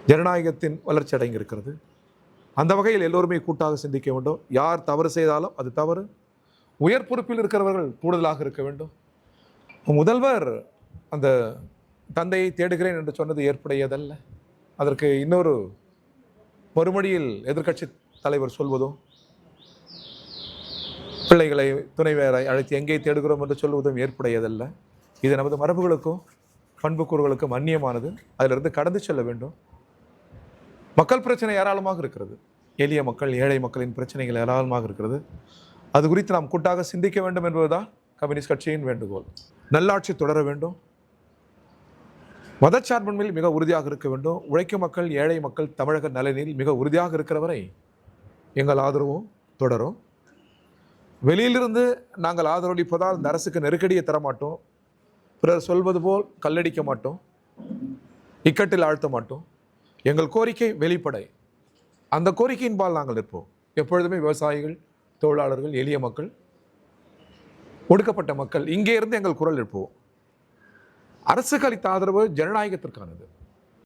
ஜனநாயகத்தின் வளர்ச்சி அடைந்திருக்கிறது. அந்த வகையில் எல்லோருமே கூட்டாக சிந்திக்க வேண்டும். யார் தவறு செய்தாலும் அது தவறு. உயர் பொறுப்பில் இருக்கிறவர்கள் கூடுதலாக இருக்க வேண்டும். முதல்வர் அந்த தந்தையை தேடுகிறேன் என்று சொன்னது ஏற்புடையதல்ல. அதற்கு இன்னொரு மறுமொழியில் எதிர்க்கட்சி தலைவர் சொல்வதோ, பிள்ளைகளை துணைவேரை அழைத்து எங்கே தேடுகிறோம் என்று சொல்வதும் ஏற்புடையதல்ல. இது நமது மரபுகளுக்கும் பண்புக்கூறுகளுக்கும் அந்நியமானது. அதிலிருந்து கடந்து செல்ல வேண்டும். மக்கள் பிரச்சனை ஏராளமாக இருக்கிறது. எளிய மக்கள், ஏழை மக்களின் பிரச்சனைகள் ஏராளமாக இருக்கிறது. அது குறித்து நாம் கூட்டாக சிந்திக்க வேண்டும் என்பதுதான் கம்யூனிஸ்ட் கட்சியின் வேண்டுகோள். நல்லாட்சி தொடர வேண்டும். மதச்சார்பின்மையில் மிக உறுதியாக இருக்க வேண்டும். உழைக்கும் மக்கள், ஏழை மக்கள் தமிழக நலனில் மிக உறுதியாக இருக்கிறவரை எங்கள் ஆதரவும் தொடரும். வெளியிலிருந்து நாங்கள் ஆதரவளிப்பதால் இந்த அரசுக்கு நெருக்கடியை தரமாட்டோம். பிறர் சொல்வது போல் கல்லடிக்க மாட்டோம். இக்கட்டில் ஆழ்த்த மாட்டோம். எங்கள் கோரிக்கை வெளிப்படை. அந்த கோரிக்கையின்பால் நாங்கள் நிற்போம். எப்பொழுதுமே விவசாயிகள், தொழிலாளர்கள், எளிய மக்கள், ஒடுக்கப்பட்ட மக்கள், இங்கே இருந்து எங்கள் குரல் எழுப்புவோம். அரசுக்கு அளித்த ஆதரவு ஜனநாயகத்திற்கானது.